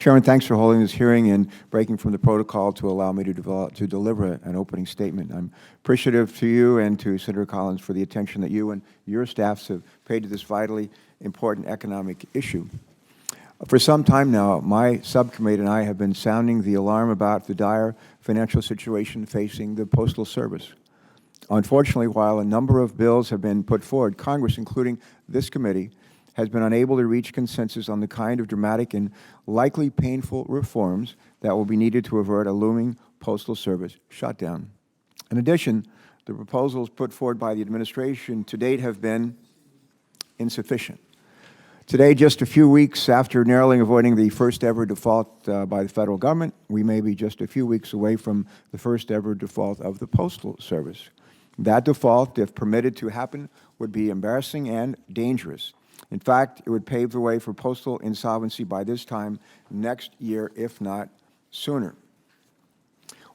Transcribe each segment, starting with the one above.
Chairman, thanks for holding this hearing and breaking from the protocol to allow me to deliver an opening statement. I'm appreciative to you and to Senator Collins for the attention that you and your staffs have paid to this vitally important economic issue. For some time now, my subcommittee and I have been sounding the alarm about the dire financial situation facing the Postal Service. Unfortunately, while a number of bills have been put forward, Congress, including this committee, has been unable to reach consensus on the kind of dramatic and likely painful reforms that will be needed to avert a looming Postal Service shutdown. In addition, the proposals put forward by the administration to date have been insufficient. Today, just a few weeks after narrowly avoiding the first ever default by the federal government, we may be just a few weeks away from the first ever default of the Postal Service. That default, if permitted to happen, would be embarrassing and dangerous. In fact, it would pave the way for postal insolvency by this time next year, if not sooner.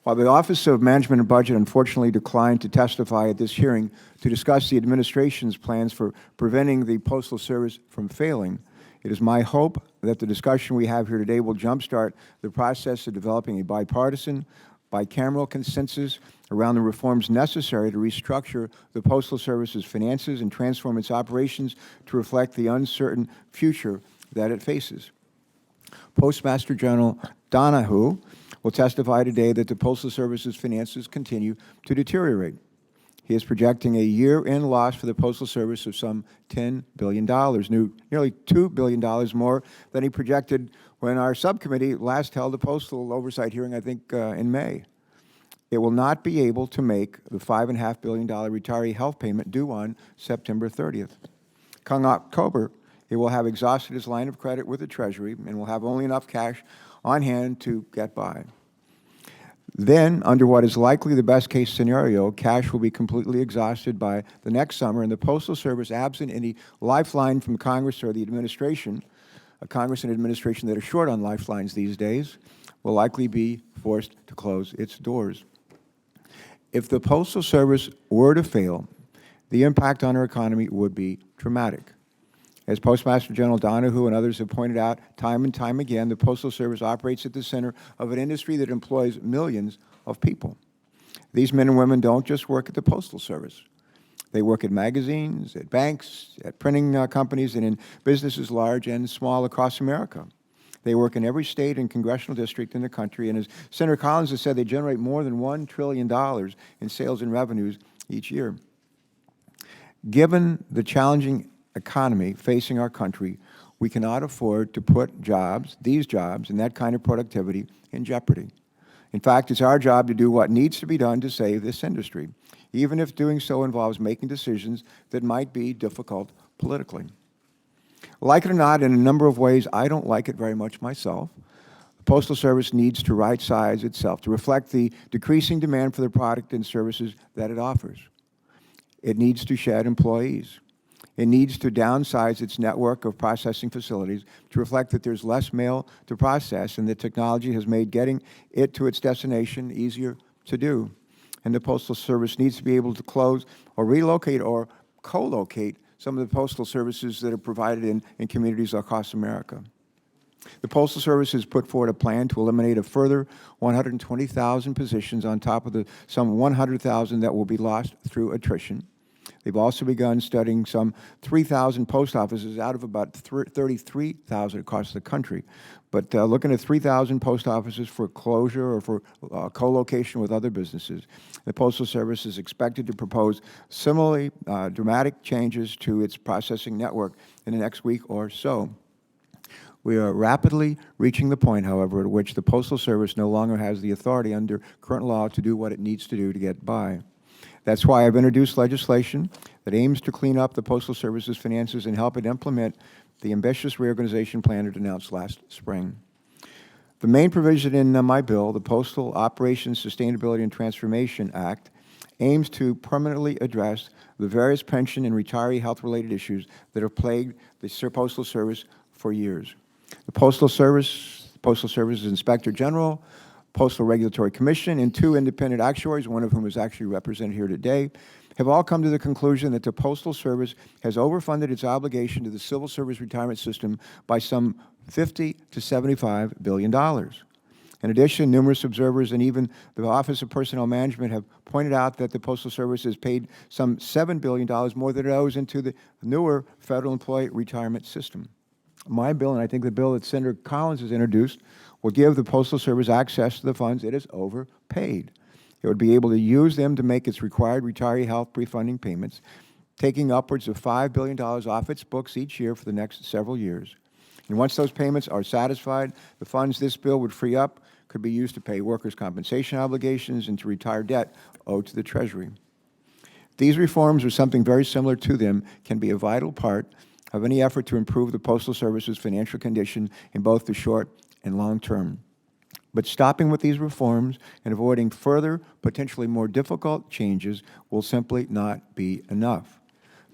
While the Office of Management and Budget unfortunately declined to testify at this hearing to discuss the administration's plans for preventing the Postal Service from failing, it is my hope that the discussion we have here today will jumpstart the process of developing a bipartisan, bicameral consensus around the reforms necessary to restructure the Postal Service's finances and transform its operations to reflect the uncertain future that it faces. Postmaster General Donahue will testify today that the Postal Service's finances continue to deteriorate. He is projecting a year-end loss for the Postal Service of some $10 billion, nearly $2 billion more than he projected when our subcommittee last held a postal oversight hearing, I think, in May. It will not be able to make the $5.5 billion retiree health payment due on September 30th. Come October, it will have exhausted its line of credit with the Treasury and will have only enough cash on hand to get by. Then, under what is likely the best-case scenario, cash will be completely exhausted by the next summer, and the Postal Service, absent any lifeline from Congress or the administration, a Congress and administration that are short on lifelines these days, will likely be forced to close its doors. If the Postal Service were to fail, the impact on our economy would be dramatic. As Postmaster General Donahue and others have pointed out time and time again, the Postal Service operates at the center of an industry that employs millions of people. These men and women don't just work at the Postal Service. They work at magazines, at banks, at printing companies, and in businesses large and small across America. They work in every state and congressional district in the country, and as Senator Collins has said, they generate more than $1 trillion in sales and revenues each year. Given the challenging economy facing our country, we cannot afford to put jobs, these jobs, and that kind of productivity in jeopardy. In fact, it's our job to do what needs to be done to save this industry, even if doing so involves making decisions that might be difficult politically. Like it or not, in a number of ways, I don't like it very much myself. The Postal Service needs to right-size itself to reflect the decreasing demand for the product and services that it offers. It needs to shed employees. It needs to downsize its network of processing facilities to reflect that there's less mail to process and that technology has made getting it to its destination easier to do. And the Postal Service needs to be able to close or relocate or co-locate some of the postal services that are provided in communities across America. The Postal Service has put forward a plan to eliminate a further 120,000 positions on top of the some 100,000 that will be lost through attrition. They've also begun studying some 3,000 post offices out of about 33,000 across the country. But looking at 3,000 post offices for closure or for co-location with other businesses. The Postal Service is expected to propose similarly dramatic changes to its processing network in the next week or so. We are rapidly reaching the point, however, at which the Postal Service no longer has the authority under current law to do what it needs to do to get by. That's why I've introduced legislation that aims to clean up the Postal Service's finances and help it implement the ambitious reorganization plan it announced last spring. The main provision in my bill, the Postal Operations Sustainability and Transformation Act, aims to permanently address the various pension and retiree health-related issues that have plagued the Postal Service for years. The Postal Service's Inspector General, Postal Regulatory Commission, and 2 independent actuaries, one of whom is actually represented here today, have all come to the conclusion that the Postal Service has overfunded its obligation to the Civil Service retirement system by some $50 to $75 billion. In addition, numerous observers and even the Office of Personnel Management have pointed out that the Postal Service has paid some $7 billion more than it owes into the newer federal employee retirement system. My bill, and I think the bill that Senator Collins has introduced, will give the Postal Service access to the funds it has overpaid. It would be able to use them to make its required retiree health pre-funding payments, taking upwards of $5 billion off its books each year for the next several years. And once those payments are satisfied, the funds this bill would free up could be used to pay workers' compensation obligations and to retire debt owed to the Treasury. These reforms, or something very similar to them, can be a vital part of any effort to improve the Postal Service's financial condition in both the short and long term. But stopping with these reforms and avoiding further, potentially more difficult changes will simply not be enough.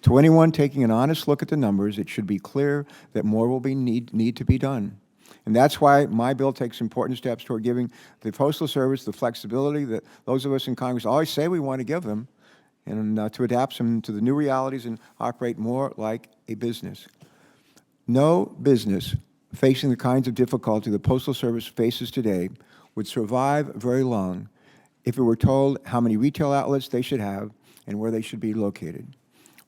To anyone taking an honest look at the numbers, it should be clear that more will need to be done. And that's why my bill takes important steps toward giving the Postal Service the flexibility that those of us in Congress always say we want to give them, and to adapt them to the new realities and operate more like a business. No business facing the kinds of difficulty the Postal Service faces today would survive very long if it were told how many retail outlets they should have and where they should be located,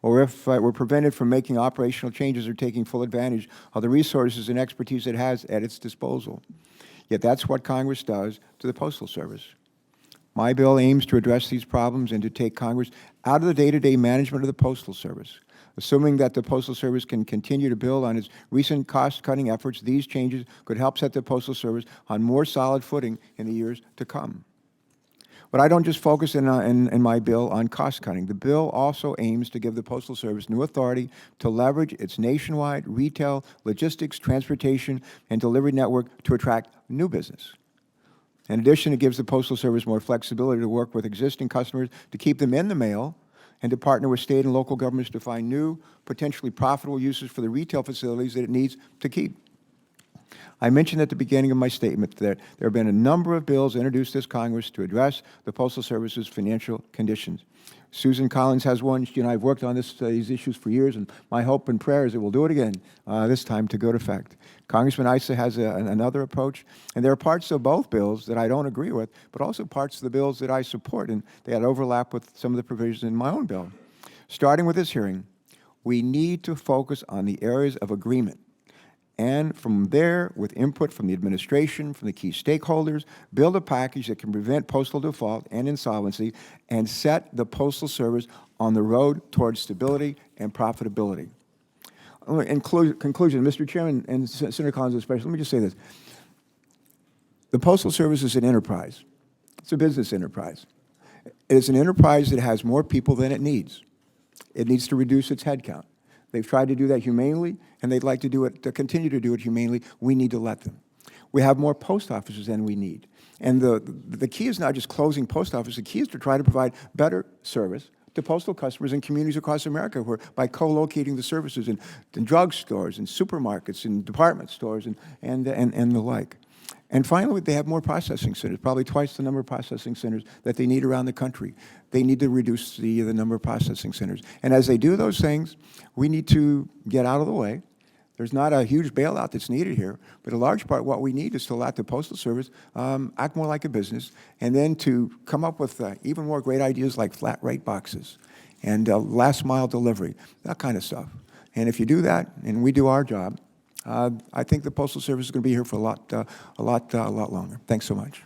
or if it were prevented from making operational changes or taking full advantage of the resources and expertise it has at its disposal. Yet that's what Congress does to the Postal Service. My bill aims to address these problems and to take Congress out of the day-to-day management of the Postal Service. Assuming that the Postal Service can continue to build on its recent cost-cutting efforts, these changes could help set the Postal Service on more solid footing in the years to come. But I don't just focus in my bill on cost-cutting. The bill also aims to give the Postal Service new authority to leverage its nationwide retail, logistics, transportation, and delivery network to attract new business. In addition, it gives the Postal Service more flexibility to work with existing customers to keep them in the mail and to partner with state and local governments to find new, potentially profitable uses for the retail facilities that it needs to keep. I mentioned at the beginning of my statement that there have been a number of bills introduced this Congress to address the Postal Service's financial conditions. Susan Collins has one. She and I have worked on these issues for years, and my hope and prayer is that we'll do it again, this time to good effect. Congressman Issa has another approach, and there are parts of both bills that I don't agree with, but also parts of the bills that I support, and they had overlap with some of the provisions in my own bill. Starting with this hearing, we need to focus on the areas of agreement, and from there, with input from the administration, from the key stakeholders, build a package that can prevent postal default and insolvency and set the Postal Service on the road towards stability and profitability. In conclusion, Mr. Chairman and Senator Collins especially, let me just say this. The Postal Service is an enterprise. It's a business enterprise. It is an enterprise that has more people than it needs. It needs to reduce its headcount. They've tried to do that humanely, and they'd like to do it, to continue to do it humanely. We need to let them. We have more post offices than we need. And the key is not just closing post offices. The key is to try to provide better service to postal customers in communities across America by co-locating the services in drugstores and supermarkets and department stores and the like. And finally, they have more processing centers, probably twice the number of processing centers that they need around the country. They need to reduce the number of processing centers. And as they do those things, we need to get out of the way. There's not a huge bailout that's needed here, but a large part what we need is to let the Postal Service act more like a business, and then to come up with even more great ideas like flat rate boxes and last mile delivery, that kind of stuff. And if you do that, and we do our job, I think the Postal Service is going to be here for a lot longer. Thanks so much.